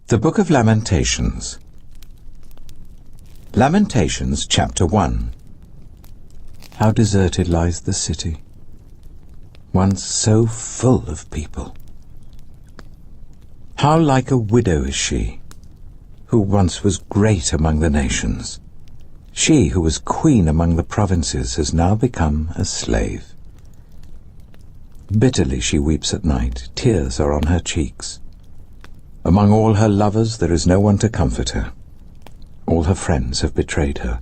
The Book of Lamentations. Lamentations, chapter 1. How deserted lies the city, once so full of people. How like a widow is she, who once was great among the nations. She who was queen among the provinces has now become a slave. Bitterly she weeps at night, tears are on her cheeks. Among all her lovers there is no one to comfort her. All her friends have betrayed her.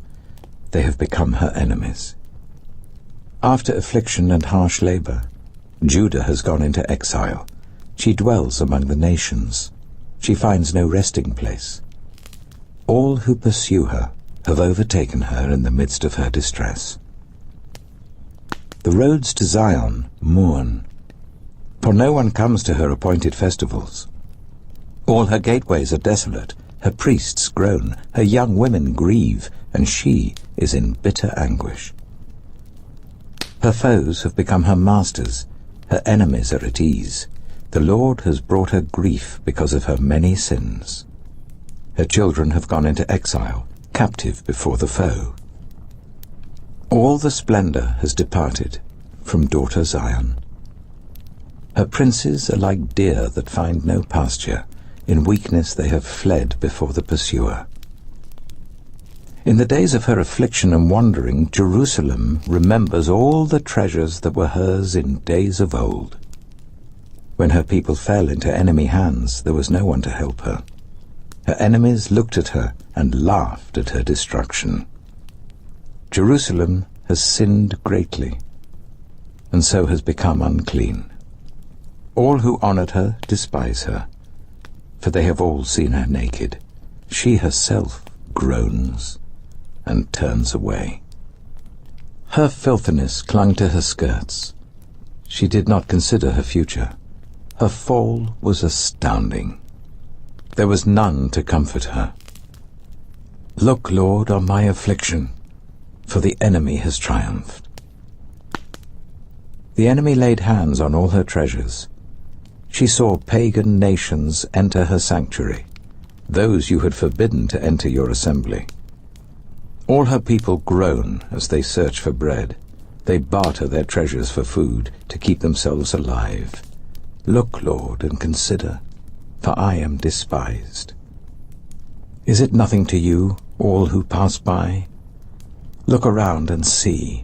They have become her enemies. After affliction and harsh labor, Judah has gone into exile. She dwells among the nations. She finds no resting place. All who pursue her have overtaken her in the midst of her distress. The roads to Zion mourn, for no one comes to her appointed festivals. All her gateways are desolate, her priests groan, her young women grieve, and she is in bitter anguish. Her foes have become her masters, her enemies are at ease. The Lord has brought her grief because of her many sins. Her children have gone into exile, captive before the foe. All the splendor has departed from daughter Zion. Her princes are like deer that find no pasture. In weakness they have fled before the pursuer. In the days of her affliction and wandering, Jerusalem remembers all the treasures that were hers in days of old. When her people fell into enemy hands, there was no one to help her. Her enemies looked at her and laughed at her destruction. Jerusalem has sinned greatly, and so has become unclean. All who honored her despise her, for they have all seen her naked. She herself groans and turns away. Her filthiness clung to her skirts. She did not consider her future. Her fall was astounding. There was none to comfort her. Look, Lord, on my affliction, for the enemy has triumphed. The enemy laid hands on all her treasures. She saw pagan nations enter her sanctuary, those you had forbidden to enter your assembly. All her people groan as they search for bread. They barter their treasures for food to keep themselves alive. Look, Lord, and consider, for I am despised. Is it nothing to you, all who pass by? Look around and see.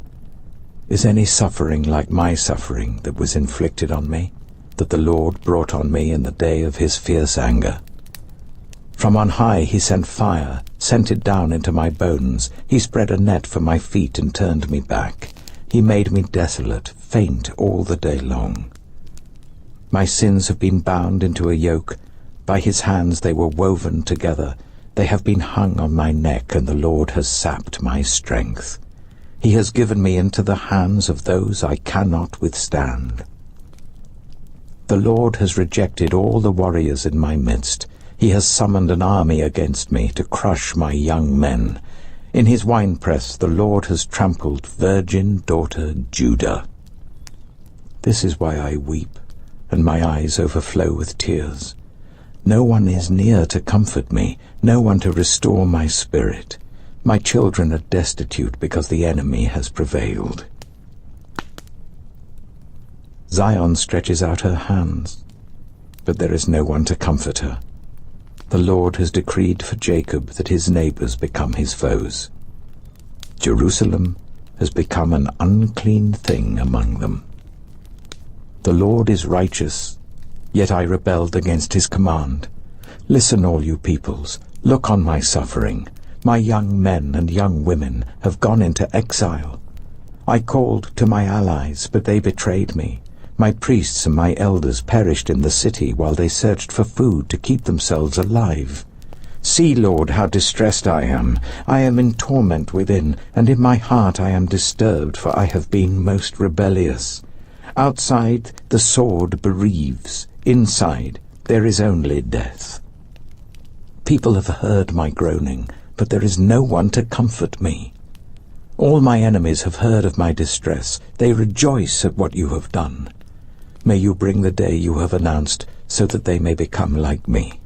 Is any suffering like my suffering that was inflicted on me, that the Lord brought on me in the day of his fierce anger? From on high he sent fire, sent it down into my bones. He spread a net for my feet and turned me back. He made me desolate, faint all the day long. My sins have been bound into a yoke. By his hands they were woven together. They have been hung on my neck, and the Lord has sapped my strength. He has given me into the hands of those I cannot withstand. The Lord has rejected all the warriors in my midst. He has summoned an army against me to crush my young men. In his winepress the Lord has trampled virgin daughter Judah. This is why I weep, and my eyes overflow with tears. No one is near to comfort me, no one to restore my spirit. My children are destitute because the enemy has prevailed. Zion stretches out her hands, but there is no one to comfort her. The Lord has decreed for Jacob that his neighbors become his foes. Jerusalem has become an unclean thing among them. The Lord is righteous, yet I rebelled against his command. Listen, all you peoples, look on my suffering. My young men and young women have gone into exile. I called to my allies, but they betrayed me. My priests and my elders perished in the city while they searched for food to keep themselves alive. See, Lord, how distressed I am. I am in torment within, and in my heart I am disturbed, for I have been most rebellious. Outside the sword bereaves, inside there is only death. People have heard my groaning, but there is no one to comfort me. All my enemies have heard of my distress. They rejoice at what you have done. May you bring the day you have announced, so that they may become like me.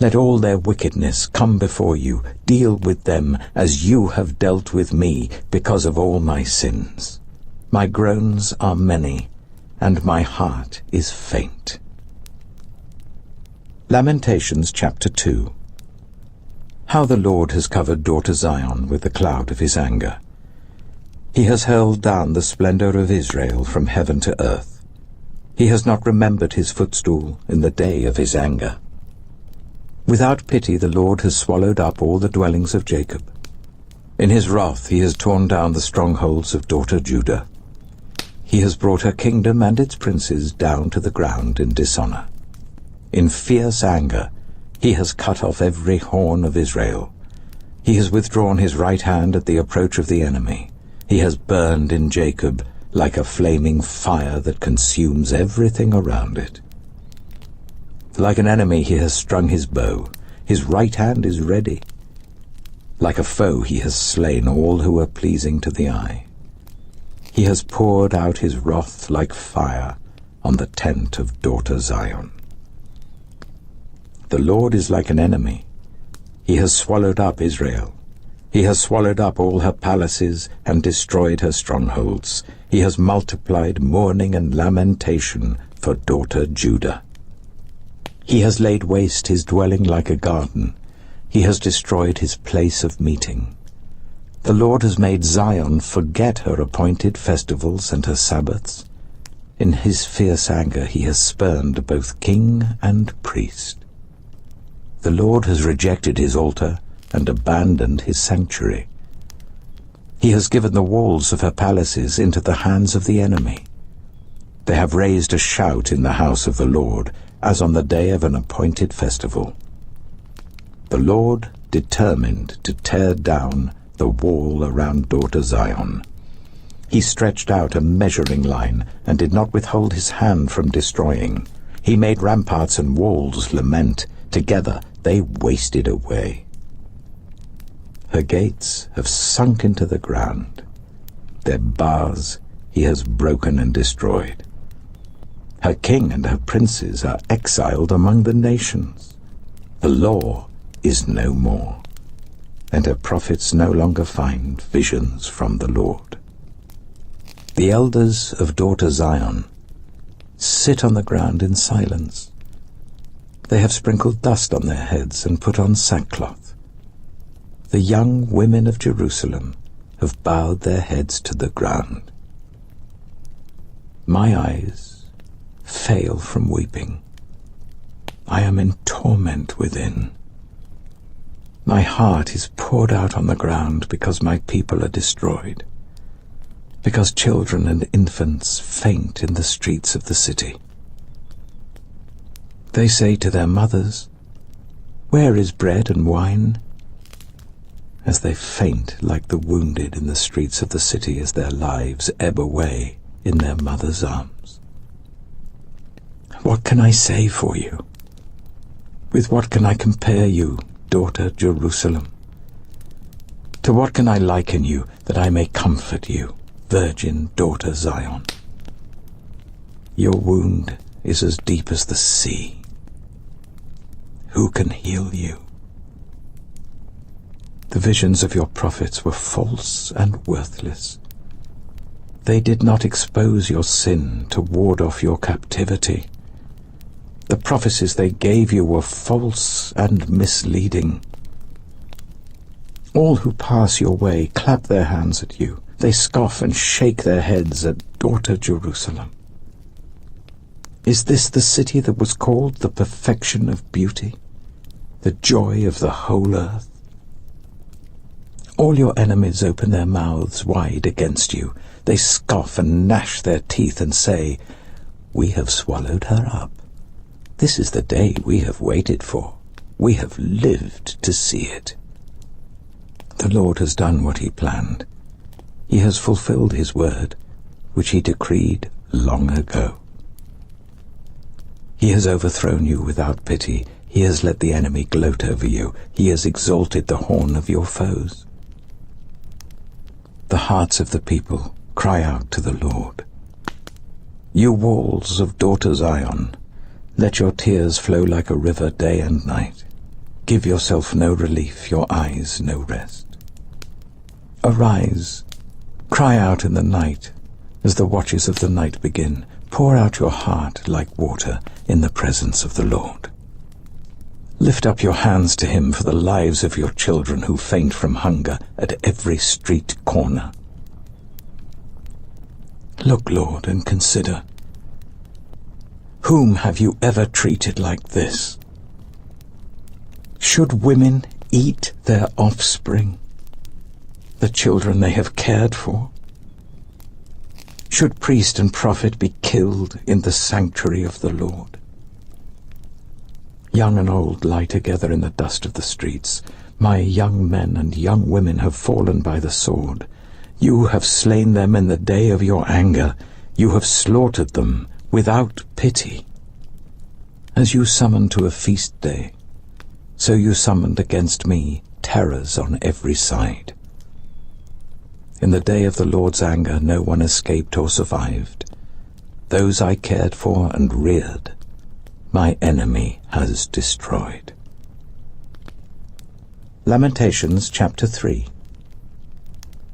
Let all their wickedness come before you. Deal with them as you have dealt with me because of all my sins. My groans are many, and my heart is faint. Lamentations chapter 2. How the Lord has covered daughter Zion with the cloud of his anger. He has hurled down the splendor of Israel from heaven to earth. He has not remembered his footstool in the day of his anger. Without pity the Lord has swallowed up all the dwellings of Jacob. In his wrath he has torn down the strongholds of daughter Judah. He has brought her kingdom and its princes down to the ground in dishonor. In fierce anger he has cut off every horn of Israel. He has withdrawn his right hand at the approach of the enemy. He has burned in Jacob like a flaming fire that consumes everything around it. Like an enemy he has strung his bow. His right hand is ready. Like a foe he has slain all who are pleasing to the eye. He has poured out his wrath like fire on the tent of daughter Zion. The Lord is like an enemy. He has swallowed up Israel. He has swallowed up all her palaces and destroyed her strongholds. He has multiplied mourning and lamentation for daughter Judah. He has laid waste his dwelling like a garden. He has destroyed his place of meeting. The Lord has made Zion forget her appointed festivals and her Sabbaths. In his fierce anger he has spurned both king and priest. The Lord has rejected his altar and abandoned his sanctuary. He has given the walls of her palaces into the hands of the enemy. They have raised a shout in the house of the Lord, as on the day of an appointed festival. The Lord determined to tear down the wall around daughter Zion. He stretched out a measuring line and did not withhold his hand from destroying. He made ramparts and walls lament. Together they wasted away. Her gates have sunk into the ground. Their bars he has broken and destroyed. Her king and her princes are exiled among the nations. The law is no more, and her prophets no longer find visions from the Lord. The elders of daughter Zion sit on the ground in silence. They have sprinkled dust on their heads and put on sackcloth. The young women of Jerusalem have bowed their heads to the ground. My eyes fail from weeping. I am in torment within. My heart is poured out on the ground because my people are destroyed, because children and infants faint in the streets of the city. They say to their mothers, "Where is bread and wine?" As they faint like the wounded in the streets of the city as their lives ebb away in their mother's arms. What can I say for you? With what can I compare you, daughter Jerusalem? To what can I liken you that I may comfort you, virgin daughter Zion? Your wound is as deep as the sea. Who can heal you? The visions of your prophets were false and worthless. They did not expose your sin to ward off your captivity. The prophecies they gave you were false and misleading. All who pass your way clap their hands at you. They scoff and shake their heads at daughter Jerusalem. Is this the city that was called the perfection of beauty, the joy of the whole earth? All your enemies open their mouths wide against you. They scoff and gnash their teeth and say, "We have swallowed her up. This is the day we have waited for. We have lived to see it." The Lord has done what he planned. He has fulfilled his word, which he decreed long ago. He has overthrown you without pity. He has let the enemy gloat over you. He has exalted the horn of your foes. The hearts of the people cry out to the Lord. You walls of daughter Zion, let your tears flow like a river day and night. Give yourself no relief, your eyes no rest. Arise, cry out in the night, as the watches of the night begin. Pour out your heart like water in the presence of the Lord. Lift up your hands to him for the lives of your children who faint from hunger at every street corner. Look, Lord, and consider. Whom have you ever treated like this? Should women eat their offspring, the children they have cared for? Should priest and prophet be killed in the sanctuary of the Lord? Young and old lie together in the dust of the streets. My young men and young women have fallen by the sword. You have slain them in the day of your anger. You have slaughtered them without pity. As you summoned to a feast day, so you summoned against me terrors on every side. In the day of the Lord's anger no one escaped or survived. Those I cared for and reared, my enemy has destroyed. Lamentations chapter 3.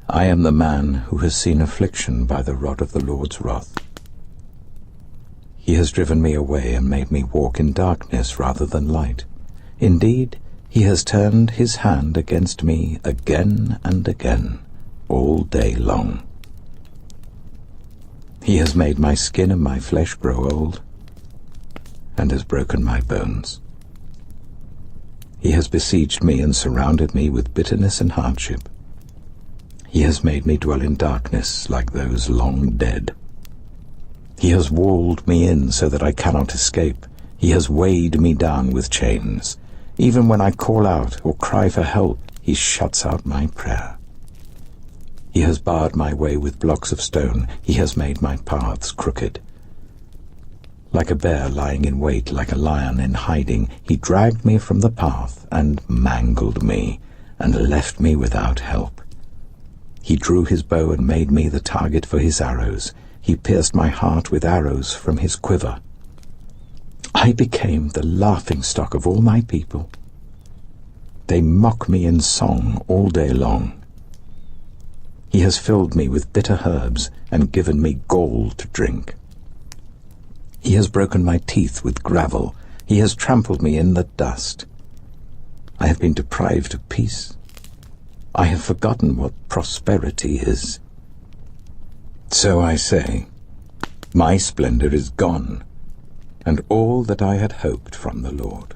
I am the man who has seen affliction by the rod of the Lord's wrath. He has driven me away and made me walk in darkness rather than light. Indeed, he has turned his hand against me again and again, all day long. He has made my skin and my flesh grow old, and has broken my bones. He has besieged me and surrounded me with bitterness and hardship. He has made me dwell in darkness like those long dead. He has walled me in so that I cannot escape. He has weighed me down with chains. Even when I call out or cry for help, he shuts out my prayer. He has barred my way with blocks of stone. He has made my paths crooked. Like a bear lying in wait, like a lion in hiding, he dragged me from the path and mangled me, and left me without help. He drew his bow and made me the target for his arrows. He pierced my heart with arrows from his quiver. I became the laughingstock of all my people. They mock me in song all day long. He has filled me with bitter herbs and given me gall to drink. He has broken my teeth with gravel. He has trampled me in the dust. I have been deprived of peace. I have forgotten what prosperity is. So I say, my splendor is gone, and all that I had hoped from the Lord.